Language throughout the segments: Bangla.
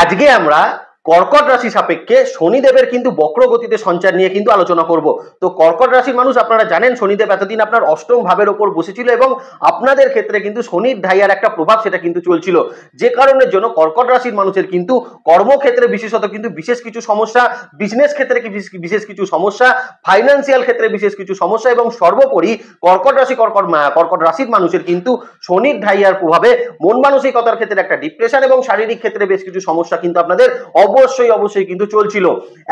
আজকে আমরা কর্কট রাশি সাপেক্ষে শনিদেবের কিন্তু বক্রগতিতে সঞ্চার নিয়ে কিন্তু আলোচনা করব। তো কর্কট রাশির মানুষ আপনারা জানেন শনিদেব এতদিন আপনার অষ্টম ভাবের ওপর বসেছিল এবং আপনাদের ক্ষেত্রে কিন্তু শনির ঢাইয়ার একটা প্রভাব সেটা কিন্তু চলছিল, যে কারণের জন্য কর্কট রাশির মানুষের কিন্তু কর্মক্ষেত্রে বিশেষত কিন্তু বিশেষ কিছু সমস্যা, বিজনেস ক্ষেত্রে বিশেষ কিছু সমস্যা, ফাইন্যান্সিয়াল ক্ষেত্রে বিশেষ কিছু সমস্যা এবং সর্বোপরি কর্কট রাশির মানুষের কিন্তু শনির ঢাইয়ার প্রভাবে মন মানসিকতার ক্ষেত্রে একটা ডিপ্রেশন এবং শারীরিক ক্ষেত্রে বেশ কিছু সমস্যা কিন্তু আপনাদের অবশ্যই কিন্তু চলছিল।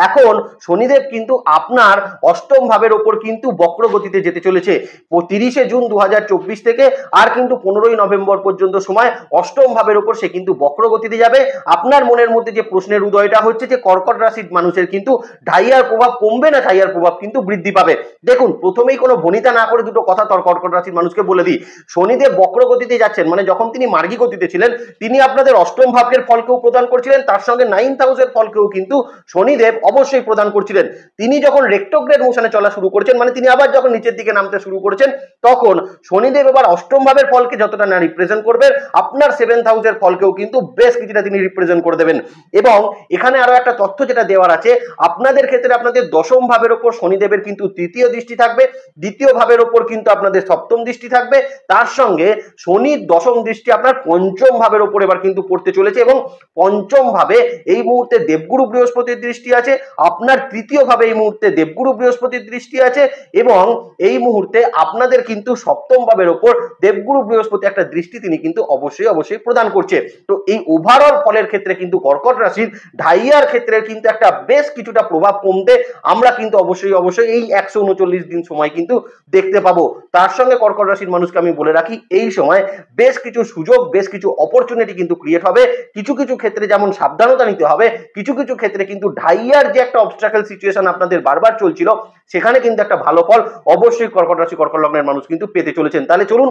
এখন শনিদেব কিন্তু আপনার অষ্টম ভাবের ওপর কিন্তু বক্রগতিতে যেতে চলেছে 30শে জুন 2024 থেকে আর কিন্তু 15ই নভেম্বর পর্যন্ত সময় অষ্টম ভাবের ওপর সে কিন্তু বক্রগতিতে যাবে। আপনার মনের মধ্যে যে প্রশ্নের উদয়টা হচ্ছে যে কর্কট রাশির মানুষের কিন্তু ঢাইয়ার প্রভাব কমবে না ঢাইয়ার প্রভাব কিন্তু বৃদ্ধি পাবে। দেখুন, প্রথমেই কোনো ভনিতা না করে দুটো কথা কর্কট রাশির মানুষকে বলে দিই। শনিদেব বক্রগতিতে যাচ্ছেন মানে যখন তিনি মার্গী গতিতে ছিলেন তিনি আপনাদের অষ্টম ভাবের ফলকেও প্রদান করছিলেন, তার সঙ্গে 9th হাউসের ফলকেও কিন্তু শনিদেব অবশ্যই প্রদান করছিলেন। তিনি যখন রেক্টোগ্রেড মোশনে চলা শুরু করেছেন মানে তিনি আবার যখন নিচের দিকে নামতে শুরু করেছেন তখন শনিদেব এবার অষ্টম ভাবের ফলকে যতটা না রিপ্রেজেন্ট করবেন আপনার 7th হাউসের ফলকেও কিন্তু বেশ কিছুটা তিনি রিপ্রেজেন্ট করে দেবেন। এবং এখানে আরো একটা তথ্য যেটা দেওয়ার আছে, আপনাদের ক্ষেত্রে আপনাদের দশম ভাবের উপর শনিদেবের কিন্তু তৃতীয় দৃষ্টি থাকবে, দ্বিতীয় ভাবের উপর কিন্তু আপনাদের সপ্তম দৃষ্টি থাকবে, তার সঙ্গে শনির দশম দৃষ্টি আপনার পঞ্চম ভাবের উপর এবার কিন্তু পড়তে চলেছে এবং পঞ্চম ভাবে এই মুহূর্তে দেবগুরু বৃহস্পতির দৃষ্টি আছে, আপনার তৃতীয় ভাবে এই মুহূর্তে দেবগুরু বৃহস্পতির দৃষ্টি আছে এবং এই মুহূর্তে আপনাদের কিন্তু সপ্তম ভাবের উপর দেবগুরু বৃহস্পতি একটা দৃষ্টি তিনি কিন্তু অবশ্যই প্রদান করছে। তো এই ওভারঅল ফলের ক্ষেত্রে কিন্তু কর্কট রাশির ঢাইয়ার ক্ষেত্রে কিন্তু একটা বেশ কিছুটা প্রভাব কমতে আমরা কিন্তু অবশ্যই এই 139 দিন সময় কিন্তু দেখতে পাবো। তার সঙ্গে কর্কট রাশির মানুষকে আমি বলে রাখি এই সময় বেশ কিছু সুযোগ, বেশ কিছু অপরচুনিটি কিন্তু ক্রিয়েট হবে। কিছু ক্ষেত্রে যেমন সাবধানতা নিতে হবে, কিছু ক্ষেত্রে কিন্তু ঢাইয়ার যে একটা অবস্ট্রাকল সিচুয়েশন আপনাদের বারবার চলছিল সেখানে কিন্তু একটা ভালো ফল অবশ্যই কর্কট রাশি কর্কট লগ্নের মানুষ কিন্তু পেতে চলেছেন। তাহলে চলুন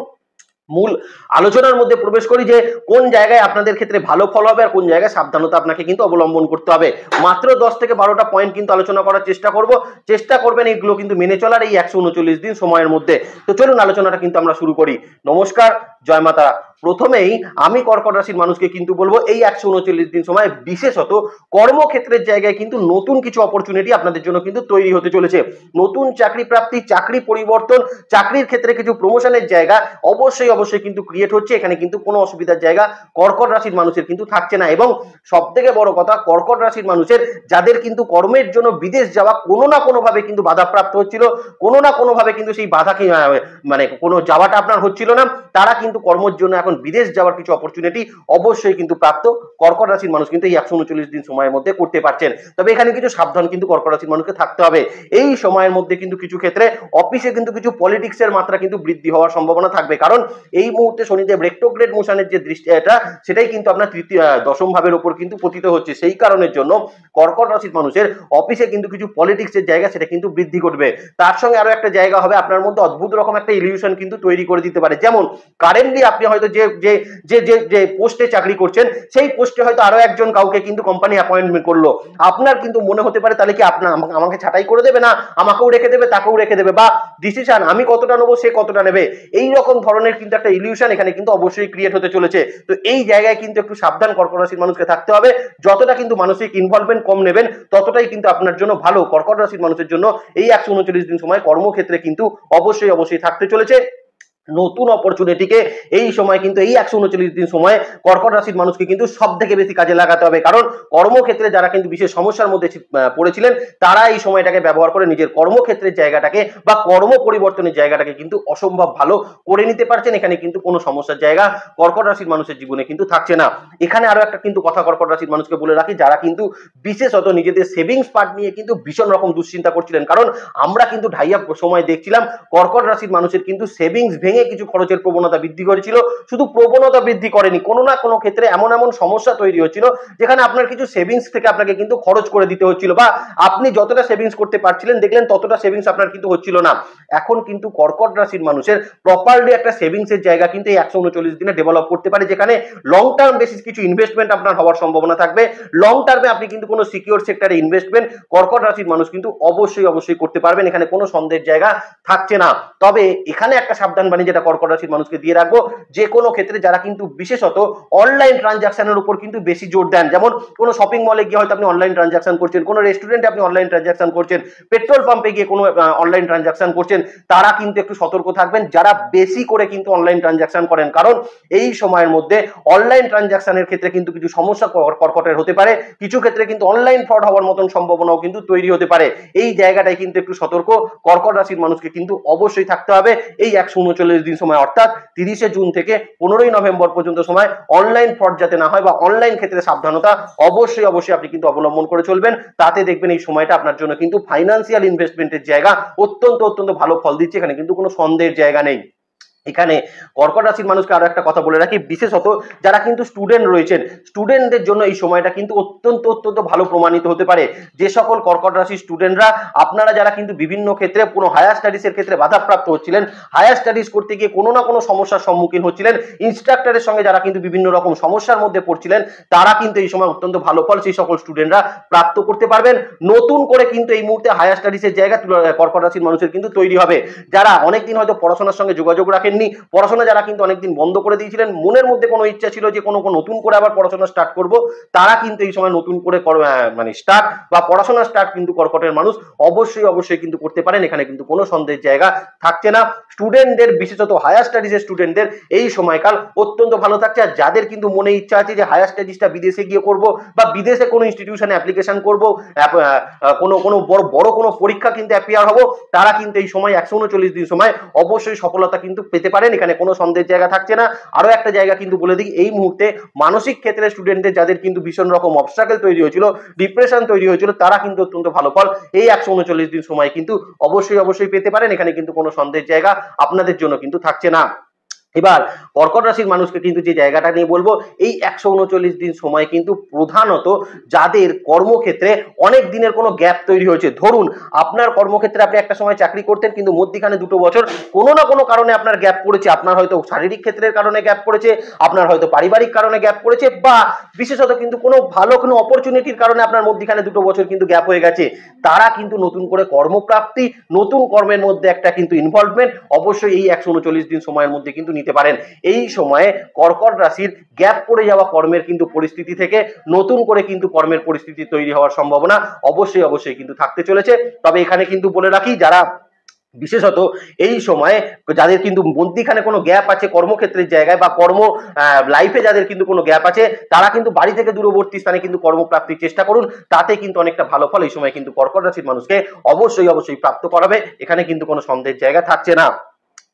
মূল আলোচনার মধ্যে প্রবেশ করি যে কোন জায়গায় আপনাদের ক্ষেত্রে ভালো ফল হবে আর কোন জায়গায় সাবধানতা আপনাকে কিন্তু অবলম্বন করতে হবে। মাত্র 10 থেকে 12টা পয়েন্ট কিন্তু আলোচনা করার চেষ্টা করবেন এইগুলো কিন্তু মেনে চলার এই 139 দিন সময়ের মধ্যে। তো চলুন আলোচনাটা কিন্তু আমরা শুরু করি। নমস্কার, জয় মাতা। প্রথমেই আমি কর্কট রাশির মানুষকে কিন্তু বলবো এই 139 দিন সময় বিশেষত কর্মক্ষেত্রের জায়গায় কিন্তু নতুন কিছু অপরচুনিটি আপনাদের জন্য কিন্তু তৈরি হতে চলেছে। নতুন চাকরি প্রাপ্তি, চাকরি পরিবর্তন, চাকরির ক্ষেত্রে কিছু প্রমোশনের জায়গা অবশ্যই কিন্তু ক্রিয়েট হচ্ছে। এখানে কিন্তু কোনো অসুবিধার জায়গা কর্কট রাশির মানুষের কিন্তু থাকছে না। এবং সব থেকে বড় কথা, কর্কট রাশির মানুষের যাদের কিন্তু কর্মের জন্য বিদেশ যাওয়া কোনো না কোনো ভাবে কিন্তু বাধাপ্রাপ্ত হচ্ছিল, কোনো না কোনো ভাবে কিন্তু সেই বাধাকে মানে কোনো যাওয়াটা আপনার হচ্ছিল না, তারা কিন্তু কর্মের জন্য এখন বিদেশ যাওয়ার কিছু অপরচুনিটি অবশ্যই কিন্তু প্রাপ্ত কর্কট রাশির মানুষ কিন্তু এই 139 দিন সময়ের মধ্যে করতে পারছেন। তবে এখানে কিছু সাবধান কিন্তু কর্কট রাশির মানুষকে থাকতে হবে। এই সময়ের মধ্যে কিন্তু কিছু ক্ষেত্রে অফিসে কিন্তু কিছু পলিটিক্সের মাত্রা কিন্তু বৃদ্ধি হওয়ার সম্ভাবনা থাকবে, কারণ এই মুহূর্তে শনিদেব রেক্টোগ্রেড মোশনের যে দৃষ্টি সেটাই কিন্তু আপনার দশম ভাবের উপর কিন্তু পতিত হচ্ছে। সেই কারণের জন্য কর্কট রাশির মানুষের অফিসে কিন্তু কিছু পলিটিক্সের জায়গা সেটা কিন্তু বৃদ্ধি করবে। তার সঙ্গে আরো একটা জায়গা হবে আপনার মধ্যে অদ্ভুত রকম একটা ইলিউশন কিন্তু তৈরি করে দিতে পারে। যেমন কারেন্টলি আপনি হয়তো যে পোস্টে চাকরি করছেন সেই পোস্টে হয়তো আরো একজন কাউকে কিন্তু কোম্পানি অ্যাপয়েন্টমেন্ট করলো, আপনার কিন্তু মনে হতে পারে তাহলে কি আপনার আমাকে ছাঁটাই করে দেবে, না আমাকেও রেখে দেবে তাকেও রেখে দেবে, বা ডিসিশন আমি কতটা নেবো সে কতটা নেবে, এই রকম ধরনের কিন্তু একটা ইলিউশন এখানে কিন্তু অবশ্যই ক্রিয়েট হতে চলেছে। তো এই জায়গায় কিন্তু একটু সাবধান কর্কট রাশির মানুষকে থাকতে হবে। যতটা কিন্তু মানসিক ইনভলভমেন্ট কম নেবেন ততটাই কিন্তু আপনার জন্য ভালো। কর্কট রাশির মানুষের জন্য এই 139 দিন সময় কর্মক্ষেত্রে কিন্তু অবশ্যই থাকতে চলেছে নতুন অপরচুনিটিকে। এই সময় কিন্তু এই 139 দিন সময় কর্কট রাশির মানুষকে কিন্তু সব থেকে বেশি কাজে লাগাতে হবে, কারণ কর্মক্ষেত্রে যারা কিন্তু বিশেষ সমস্যার মধ্যে পড়েছিলেন তারা এই সময়টাকে ব্যবহার করে নিজের কর্মক্ষেত্রের জায়গাটাকে বা কর্ম পরিবর্তনের জায়গাটাকে কিন্তু অসম্ভব ভালো করে নিতে পারছেন। এখানে কিন্তু কোনো সমস্যার জায়গা কর্কট রাশির মানুষের জীবনে কিন্তু থাকছে না। এখানে আরো একটা কিন্তু কথা কর্কট রাশির মানুষকে বলে রাখি, যারা কিন্তু বিশেষত নিজেদের সেভিংস পার্ট নিয়ে কিন্তু ভীষণ রকম দুশ্চিন্তা করছিলেন, কারণ আমরা কিন্তু ঢাইয়া সময় দেখছিলাম কর্কট রাশির মানুষের কিন্তু সেভিংস কিছু খরচের প্রবণতা বৃদ্ধি করেছিল। শুধু প্রবণতা বৃদ্ধি করেনি, কোনো না কোনো ক্ষেত্রে এমন সমস্যা তৈরি হচ্ছিল যেখানে আপনার কিছু সেভিংস থেকে আপনাকে কিন্তু খরচ করে দিতে হচ্ছিল, বা আপনি যতটা সেভিংস করতে পারছিলেন দেখলেন ততটা সেভিংস আপনার কিন্তু হচ্ছিল না। এখন কিন্তু কর্কট রাশির মানুষের প্রপারলি একটা সেভিংস এর জায়গা কিন্তু এই 139 দিনে ডেভেলপ করতে পারে, যেখানে লং টার্ম বেসিস কিছু ইনভেস্টমেন্ট আপনার হওয়ার সম্ভাবনা থাকবে। লং টার্মে আপনি কিন্তু কোনো সিকিউর সেক্টরে ইনভেস্টমেন্ট কর্কট রাশির মানুষ কিন্তু অবশ্যই করতে পারবেন। এখানে কোনো সন্দেহের জায়গা থাকছে না। তবে এখানে একটা সাবধান বাণী যেটা কর্কট রাশির মানুষকে দিয়ে রাখবো, যে কোনো ক্ষেত্রে যারা কিন্তু বিশেষত অনলাইন ট্রানজাকশনের উপর কিন্তু বেশি জোর দেন, যেমন কোনো শপিং মলে গিয়ে হয়তো আপনি অনলাইন ট্রানজাকশন করছেন, কোনো রেস্টুরেন্টে আপনি অনলাইন ট্রানজাকশন করছেন, পেট্রোল পাম্পে গিয়ে কোনো অনলাইন ট্রানজাকশন করছেন, তারা কিন্তু একটু সতর্ক থাকবেন যারা বেশি করে কিন্তু অনলাইন ট্রানজাকশন করেন, কারণ এই সময়ের মধ্যে অনলাইন ট্রানজাকশনের ক্ষেত্রে কিন্তু কিছু সমস্যা কর্কটের হতে পারে, কিছু ক্ষেত্রে কিন্তু অনলাইন ফ্রড হওয়ার মতন সম্ভাবনাও কিন্তু তৈরি হতে পারে। এই জায়গাটায় কিন্তু একটু সতর্ক কর্কট রাশির মানুষকে কিন্তু অবশ্যই থাকতে হবে এই 139 দিন সময়, অর্থাৎ 30শে জুন থেকে 15ই নভেম্বর পর্যন্ত সময় অনলাইন ফ্রড যাতে না হয় বা অনলাইন ক্ষেত্রে সাবধানতা অবশ্যই আপনি কিন্তু অবলম্বন করে চলবেন। তাতে দেখবেন এই সময়টা আপনার জন্য কিন্তু ফাইন্যান্সিয়াল ইনভেস্টমেন্টের জায়গা অত্যন্ত ভালো ফল দিচ্ছে, এখানে কিন্তু কোনো সন্দেহের জায়গা নেই। এখানে কর্কট রাশির মানুষকে আরো একটা কথা বলে রাখি, বিশেষত যারা কিন্তু স্টুডেন্ট রয়েছেন, স্টুডেন্টদের জন্য এই সময়টা কিন্তু অত্যন্ত ভালো প্রমাণিত হতে পারে। যে সকল কর্কট রাশির স্টুডেন্টরা আপনারা যারা কিন্তু বিভিন্ন ক্ষেত্রে কোনো হায়ার স্টাডিজের ক্ষেত্রে বাধাপ্রাপ্ত হচ্ছিলেন, হায়ার স্টাডিজ করতে গিয়ে কোনো না কোনো সমস্যার সম্মুখীন হচ্ছিলেন, ইনস্ট্রাক্টরের সঙ্গে যারা কিন্তু বিভিন্ন রকম সমস্যার মধ্যে পড়ছিলেন, তারা কিন্তু এই সময় অত্যন্ত ভালো ফল সেই সকল স্টুডেন্টরা প্রাপ্ত করতে পারবেন। নতুন করে কিন্তু এই মুহূর্তে হায়ার স্টাডিজের জায়গা কর্কট রাশির মানুষের কিন্তু তৈরি হবে। যারা অনেকদিন হয়তো পড়াশোনার সঙ্গে যোগাযোগ রাখেন, পড়াশোনা যারা কিন্তু অনেকদিন বন্ধ করে দিয়েছিলেন, মনের মধ্যে কোনো ইচ্ছা ছিল যে কোনো নতুন করে আবার পড়াশোনা স্টার্ট করব, তারা কিন্তু এই সময় নতুন করে স্টার্ট বা পড়াশোনা স্টার্ট কিন্তু কর্কটের মানুষ অবশ্যই কিন্তু করতে পারেন, এখানে কিন্তু কোনো সন্দেহের জায়গা থাকছে না। স্টুডেন্টদের বিশেষত হায়ার স্টাডিজের স্টুডেন্টদের এই সময়কাল অত্যন্ত ভালো থাকছে। আর যাদের কিন্তু মনে ইচ্ছা আছে যে হায়ার স্টাডিজটা বিদেশে গিয়ে করব বা বিদেশে কোনো ইনস্টিটিউশনে অ্যাপ্লিকেশন করব, কোনো বড় কোনো পরীক্ষা কিন্তু অ্যাপিয়ার হবো, তারা কিন্তু এই সময় 139 দিন সময় অবশ্যই সফলতা কিন্তু পেতে পারেন, এখানে কোনো সন্দেহের জায়গা থাকছে না। আরো একটা জায়গা কিন্তু বলে দিই, এই মুহূর্তে মানসিক ক্ষেত্রে স্টুডেন্টদের যাদের কিন্তু ভীষণ রকম অবস্ট্রাগল তৈরি হয়েছিল, ডিপ্রেশন তৈরি হয়েছিল, তারা কিন্তু অত্যন্ত ভালো ফল এই 139 দিন সময় কিন্তু অবশ্যই পেতে পারেন, এখানে কিন্তু কোনো সন্দেহের জায়গা আপনাদের জন্য কিন্তু থাকছে না। এবার কর্কট রাশির মানুষকে কিন্তু যে জায়গাটা নিয়ে বলবো, এই 139 দিন সময় কিন্তু প্রধানত যাদের কর্মক্ষেত্রে অনেক দিনের কোনো গ্যাপ তৈরি হয়েছে, ধরুন আপনার কর্মক্ষেত্রে আপনি একটা সময় চাকরি করতেন কিন্তু মধ্যিখানে 2 বছর কোনো না কোনো কারণে আপনার গ্যাপ পড়েছে, আপনার হয়তো শারীরিক ক্ষেত্রের কারণে গ্যাপ পড়েছে, আপনার হয়তো পারিবারিক কারণে গ্যাপ পড়েছে, বা বিশেষত কিন্তু কোনো ভালো কোনো অপরচুনিটির কারণে আপনার মধ্যিখানে 2 বছর কিন্তু গ্যাপ হয়ে গেছে, তারা কিন্তু নতুন করে কর্মপ্রাপ্তি, নতুন কর্মের মধ্যে একটা কিন্তু ইনভলভমেন্ট অবশ্যই এই 139 দিন সময়ের মধ্যে কিন্তু নিতে পারেন। এই সময়ে কর্কট রাশির গ্যাপ পড়ে যাওয়া কর্মের কিন্তু পরিস্থিতি থেকে নতুন করে কিন্তু কর্মের পরিস্থিতি তৈরি হওয়ার সম্ভাবনা অবশ্যই কিন্তু থাকতে চলেছে। তবে এখানে কিন্তু বলে রাখি, যারা বিশেষত এই সময়ে যাদের কিন্তু মধ্যিখানে কোনো গ্যাপ আছে কর্মক্ষেত্রের জায়গায় বা কর্ম লাইফে যাদের কিন্তু কোনো গ্যাপ আছে, তারা কিন্তু বাড়ি থেকে দূরবর্তী স্থানে কিন্তু কর্মপ্রাপ্তির চেষ্টা করুন, তাতে কিন্তু অনেকটা ভালো ফল এই সময় কিন্তু কর্কট রাশির মানুষকে অবশ্যই প্রাপ্ত করাবে, এখানে কিন্তু কোনো সন্দেহের জায়গা থাকছে না।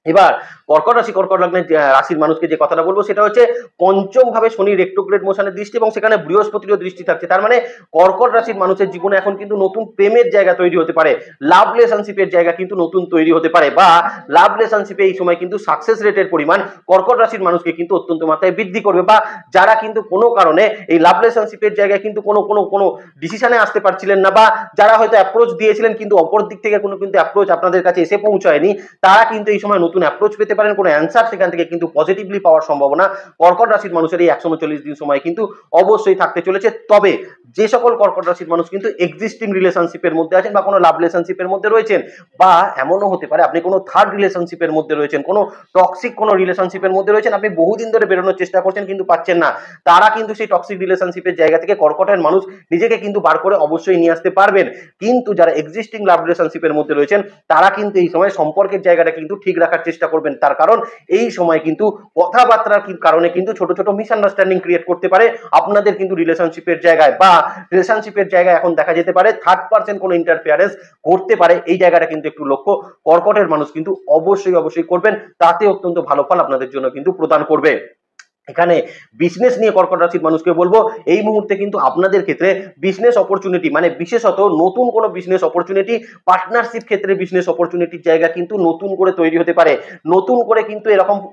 এবার কর্কট লগ্নের রাশির মানুষকে যে কথাটা বলবো সেটা হচ্ছে, পঞ্চম ভাবে শনি রেট্রোগ্রেড মোশনের দৃষ্টি এবং সেখানে বৃহস্পতিরও দৃষ্টি থাকছে, তার মানে কর্কট রাশির মানুষের জীবনে এখন কিন্তু নতুন প্রেমের জায়গা তৈরি হতে পারে, লাভ রিলেশনশিপের জায়গা কিন্তু নতুন তৈরি হতে পারে, বা লাভ রিলেশনশিপে এই সময় কিন্তু সাকসেস রেটের পরিমাণ কর্কট রাশির মানুষকে কিন্তু অত্যন্ত মাত্রায় বৃদ্ধি করবে, বা যারা কিন্তু কোনো কারণে এই লাভ রিলেশনশিপের জায়গায় কিন্তু কোনো ডিসিশনে আসতে পারছিলেন না, বা যারা হয়তো অ্যাপ্রোচ দিয়েছিলেন কিন্তু অপর দিক থেকে কোনো কিন্তু অ্যাপ্রোচ আপনাদের কাছে এসে পৌঁছায়নি, তারা কিন্তু এই সময় নতুন অ্যাপ্রোচ পেতে পারেন, কোনো অ্যান্সার সেখান থেকে কিন্তু পজিটিভলি পাওয়ার সম্ভাবনা কর্কট রাশির মানুষের এই 139 দিন সময় কিন্তু অবশ্যই থাকতে চলেছে। তবে যে সকল কর্কট রাশির মানুষ কিন্তু এক্সিস্টিং রিলেশনশিপের মধ্যে আছেন বা কোনো লাভ রিলেশনশিপের মধ্যে রয়েছেন, বা এমনও হতে পারে আপনি কোনো থার্ড রিলেশনশিপের মধ্যে রয়েছেন, কোনো টক্সিক কোনো রিলেশনশিপের মধ্যে রয়েছেন, আপনি বহুদিন ধরে বেরোনোর চেষ্টা করছেন কিন্তু পাচ্ছেন না, তারা কিন্তু সেই টক্সিক রিলেশনশিপের জায়গা থেকে কর্কটের মানুষ নিজেকে কিন্তু বার করে অবশ্যই নিয়ে আসতে পারবেন। কিন্তু যারা এক্সিস্টিং লাভ রিলেশনশিপের মধ্যে রয়েছেন, তারা কিন্তু এই সময় সম্পর্কের জায়গাটা কিন্তু ঠিক রাখার চেষ্টা করবেন, তার কারণ এই সময় কিন্তু কথাবার্তার কারণে কিন্তু ছোট ছোট মিসআন্ডারস্ট্যান্ডিং ক্রিয়েট করতে পারে আপনাদের কিন্তু রিলেশনশিপের জায়গায়, বা রিলেশনশিপের জায়গায় এখন দেখা যেতে পারে থার্ড পার্সন কোনো ইন্টারফিয়ারেন্স করতে পারে, এই জায়গাটা কিন্তু একটু লক্ষ্য কর্কটের মানুষ কিন্তু অবশ্যই করবেন, তাতে অত্যন্ত ভালো ফল আপনাদের জন্য কিন্তু প্রদান করবে। এখানে বিজনেস নিয়ে কর্কট রাশির মানুষকে বলবো, এই মুহূর্তে কিন্তু আপনাদের ক্ষেত্রে বিজনেস অপরচুনিটি, মানে বিশেষত নতুন কোনো বিজনেস অপরচুনিটি, পার্টনারশিপ ক্ষেত্রে বিজনেস অপরচুনিটির জায়গা কিন্তু নতুন করে তৈরি হতে পারে, নতুন করে কিন্তু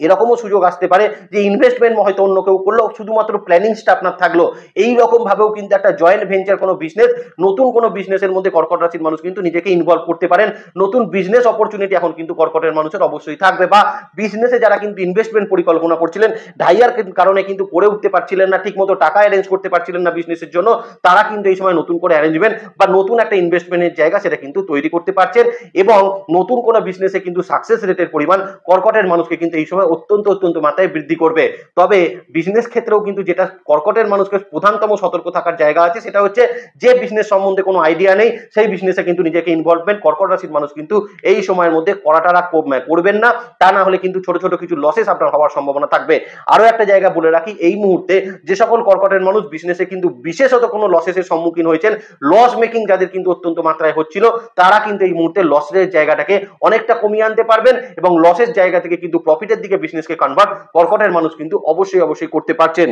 এরকমও সুযোগ আসতে পারে যে ইনভেস্টমেন্ট হয়তো অন্য কেউ করলো, শুধুমাত্র প্ল্যানিংসটা আপনার থাকলো, এই রকম ভাবেও কিন্তু একটা জয়েন্ট ভেঞ্চার কোনো বিজনেস, নতুন কোনো বিজনেসের মধ্যে কর্কট রাশির মানুষ কিন্তু নিজেকে ইনভলভ করতে পারেন, নতুন বিজনেস অপরচুনিটি এখন কিন্তু কর্কটের মানুষের অবশ্যই থাকবে, বা বিজনেসে যারা কিন্তু ইনভেস্টমেন্ট পরিকল্পনা করছিলেন, ঢাইয়ার কারণে কিন্তু করে উঠতে পারছিলেন না, ঠিক মতো টাকা অ্যারেঞ্জ করতে পারছিলেন না বিজনেসের জন্য, তারা কিন্তু এই সময় নতুন করে অ্যারেঞ্জমেন্ট বা নতুন একটা ইনভেস্টমেন্টের জায়গা সেটা কিন্তু তৈরি করতে পারছেন এবং নতুন কোনো বিজনেসে কিন্তু সাকসেস রেটের পরিমাণ কর্কটের মানুষকে কিন্তু এই সময় অত্যন্ত মাত্রায় বৃদ্ধি করবে। তবে বিজনেস ক্ষেত্রেও কিন্তু যেটা কর্কটের মানুষকে প্রধানতম সতর্ক থাকার জায়গা আছে সেটা হচ্ছে যে বিজনেস সম্বন্ধে কোনো আইডিয়া নেই সেই বিজনেসে কিন্তু নিজেকে ইনভলভমেন্ট কর্কট রাশির মানুষ কিন্তু এই সময়ের মধ্যে করাটারা করবেন না, তা না হলে কিন্তু ছোট ছোট কিছু লসেস আপনার হওয়ার সম্ভাবনা থাকবে। আরো একটা জায়গা বলে রাখি, এই মুহূর্তে যে সকল কর্কটের মানুষ বিজনেসে কিন্তু বিশেষত কোনো লসেসের সম্মুখীন হয়েছেন, লস মেকিং যাদের কিন্তু অত্যন্ত মাত্রায় হচ্ছিল, তারা কিন্তু এই মুহূর্তে লসের জায়গাটাকে অনেকটা কমিয়ে আনতে পারবেন এবং লসের জায়গা থেকে কিন্তু প্রফিটের দিকে বিজনেসকে কনভার্ট কর্কটের মানুষ কিন্তু অবশ্যই করতে পারছেন।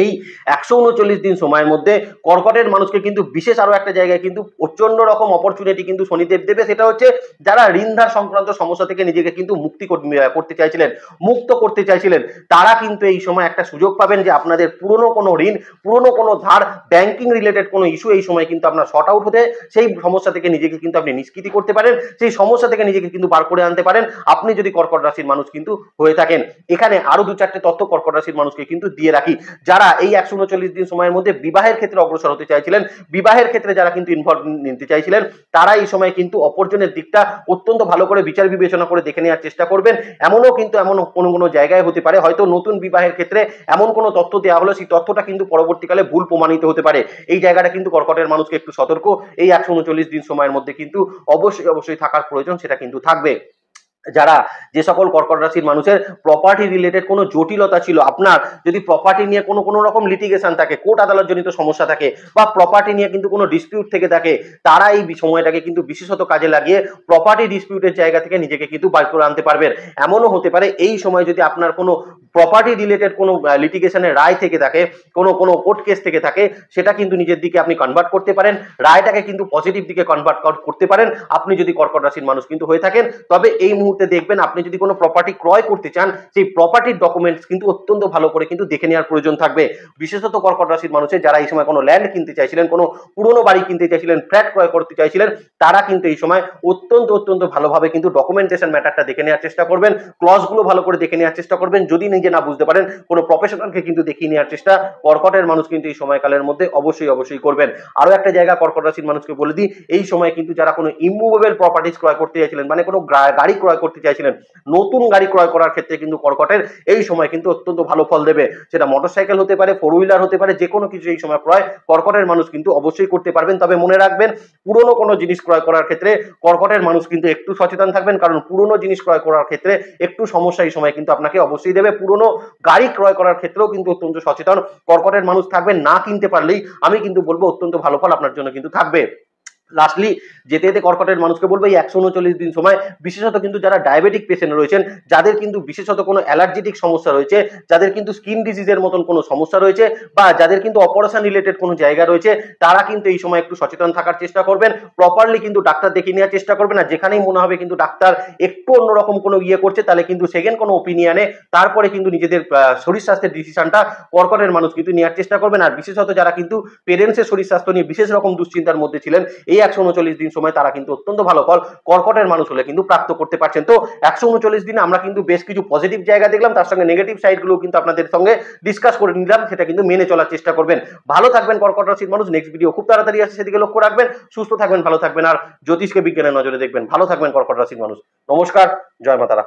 এই 139 দিন সময়ের মধ্যে কর্কটের মানুষকে কিন্তু বিশেষ আরো একটা জায়গায় কিন্তু প্রচন্ড রকম অপরচুনিটি কিন্তু শনিদেব দেবে, সেটা হচ্ছে যারা ঋণধার সংক্রান্ত সমস্যা থেকে নিজেকে কিন্তু করতে চাইছিলেন, মুক্ত করতে চাইছিলেন, তারা কিন্তু এই সময় একটা সুযোগ পাবেন যে আপনাদের পুরনো কোনো ঋণ, পুরনো কোনো ধার, ব্যাংকিং রিলেটেড কোনো ইস্যু এই সময় কিন্তু আপনার শর্ট আউট হতে, সেই সমস্যা থেকে নিজেকে কিন্তু আপনি নিষ্কৃতি করতে পারেন, সেই সমস্যা থেকে নিজেকে কিন্তু বার করে আনতে পারেন আপনি যদি কর্কট রাশির মানুষ কিন্তু হয়ে থাকেন। এখানে আরো 2-4টে তথ্য কর্কট রাশির মানুষকে কিন্তু দিয়ে রাখি। যারা এই 139 দিন সময়ের মধ্যে বিবাহের ক্ষেত্রে অগ্রসর হতে চাইছিলেন, বিবাহের ক্ষেত্রে যারা কিন্তু ইনভলভ নিতে চাইছিলেন, তারা এই সময় কিন্তু অপরজনের দিকটা অত্যন্ত ভালো করে বিচার বিবেচনা করে দেখে নেওয়ার চেষ্টা করবেন। এমন কোনো জায়গায় হতে পারে হয়তো নতুন বিবাহের ক্ষেত্রে এমন কোনো তথ্য দেওয়া হলো, সেই তথ্যটা কিন্তু পরবর্তীকালে ভুল প্রমাণিত হতে পারে। এই জায়গাটা কিন্তু কর্কটের মানুষকে একটু সতর্ক এই 139 দিন সময়ের মধ্যে কিন্তু অবশ্যই থাকার প্রয়োজন, সেটা কিন্তু থাকবে। যারা যে সকল কর্কট রাশির মানুষের প্রপার্টি রিলেটেড কোনো জটিলতা ছিল, আপনার যদি প্রপার্টি নিয়ে কোনো রকম লিটিগেশন থাকে, কোর্ট আদালত জনিত সমস্যা থাকে বা প্রপার্টি নিয়ে কিন্তু কোনো ডিসপিউট থেকে থাকে, তারা এই সময়টাকে কিন্তু বিশেষত কাজে লাগিয়ে প্রপার্টি ডিসপিউটের জায়গা থেকে নিজেকে কিন্তু বার করে আনতে পারবেন। এমনও হতে পারে এই সময় যদি আপনার কোনো প্রপার্টি রিলেটেড কোনো লিটিগেশনের রায় থেকে থাকে, কোনো কোর্ট কেস থেকে থাকে, সেটা কিন্তু নিজের দিকে আপনি কনভার্ট করতে পারেন, রায়টাকে কিন্তু পজিটিভ দিকে কনভার্ট করতে পারেন আপনি যদি কর্কট রাশির মানুষ কিন্তু হয়ে থাকেন। তবে এই মুহূর্তে দেখবেন আপনি যদি কোনো প্রপার্টি ক্রয় করতে চান, সেই প্রপার্টির ডকুমেন্টস কিন্তু অত্যন্ত ভালো করে কিন্তু দেখে নেওয়ার প্রয়োজন থাকবে। বিশেষত কর্কট রাশির মানুষের যারা এই সময় কোনো ল্যান্ড কিনতে চাইছিলেন, কোনো পুরনো বাড়ি কিনতে চাইছিলেন, ফ্ল্যাট ক্রয় করতে চাইছিলেন, তারা কিন্তু এই সময় অত্যন্ত ভালোভাবে কিন্তু ডকুমেন্টেশন ম্যাটারটা দেখে নেওয়ার চেষ্টা করবেন, ক্লজগুলো ভালো করে দেখে নেওয়ার চেষ্টা করবেন। যদি নিজে না বুঝতে পারেন, কোনো প্রফেশনালকে কিন্তু দেখিয়ে নেওয়ার চেষ্টা কর্কটের মানুষ কিন্তু এই সময়কালের মধ্যে অবশ্যই করবেন। আরো একটা জায়গা কর্কট রাশির মানুষকে বলে দিই, এই সময় কিন্তু যারা কোনো ইমুভেবল প্রপার্টিজ ক্রয় করতে চাইছিলেন, মানে কোনো গাড়ি ক্রয় করতে চাইছিলেন, নতুন গাড়ি ক্রয় করার ক্ষেত্রে কিন্তু কর্কটের এই সময় কিন্তু অত্যন্ত ভালো ফল দেবে। সেটা মোটরসাইকেল হতে পারে, 4 হুইলার হতে পারে, যে কোনো কিছু এই সময় ক্রয় কর্কটের মানুষ কিন্তু অবশ্যই করতে পারবেন। তবে মনে রাখবেন, পুরনো কোনো জিনিস ক্রয় করার ক্ষেত্রে কর্কটের মানুষ কিন্তু একটু সচেতন থাকবেন, কারণ পুরনো জিনিস ক্রয় করার ক্ষেত্রে একটু সমস্যা এই সময় কিন্তু আপনাকে অবশ্যই দেবে। পুরনো গাড়ি ক্রয় করার ক্ষেত্রেও কিন্তু অত্যন্ত সচেতন কর্কটের মানুষ থাকবেন। না কিনতে পারলেই আমি কিন্তু বলবো অত্যন্ত ভালো ফল আপনার জন্য কিন্তু থাকবে। লাস্টলি যেতে কর্কটের মানুষকে বলবো এই 139 দিন সময় বিশেষত কিন্তু যারা ডায়াবেটিক পেশেন্ট রয়েছেন, যাদের কিন্তু বিশেষত কোনো অ্যালার্জেটিক সমস্যা রয়েছে, যাদের কিন্তু স্কিন ডিজিজের মতন কোনো সমস্যা রয়েছে, বা যাদের কিন্তু অপারেশন রিলেটেড কোনো জায়গা রয়েছে, তারা কিন্তু এই সময় একটু সচেতন থাকার চেষ্টা করবেন, প্রপারলি কিন্তু ডাক্তার দেখিয়ে নেওয়ার চেষ্টা করবেন। আর যেখানেই মনে হবে কিন্তু ডাক্তার একটু অন্যরকম কোনো করছে, তাহলে কিন্তু সেকেন্ড কোনো ওপিনিয়নে তারপরে কিন্তু নিজেদের শরীর স্বাস্থ্যের ডিসিশনটা কর্কটের মানুষ কিন্তু নেওয়ার চেষ্টা করবেন। আর বিশেষত যারা কিন্তু পেরেন্টসের শরীর স্বাস্থ্য নিয়ে বিশেষ রকম দুশ্চিন্তার মধ্যে ছিলেন, এই 139 দিন সময় তারা কিন্তু অত্যন্ত ভালো ফল কর্কটের মানুষ হলে কিন্তু প্রাপ্ত করতে পারছেন। তো 139 দিনে আমরা কিন্তু বেশ কিছু পজিটিভ জায়গা দেখলাম, তার সঙ্গে নেগেটিভ সাইডগুলো কিন্তু আপনাদের সঙ্গে ডিসকাস করে নিলাম, সেটা কিন্তু মেনে চলার চেষ্টা করবেন। ভালো থাকবেন কর্কট রাশির মানুষ। নেক্সট ভিডিও খুব তাড়াতাড়ি আসছে, সেদিকে লক্ষ্য রাখবেন। সুস্থ থাকবেন, ভালো থাকবেন, আর জ্যোতিষকে বিজ্ঞানের নজরে দেখবেন। ভালো থাকবেন কর্কট রাশির মানুষ। নমস্কার, জয় মাতারা।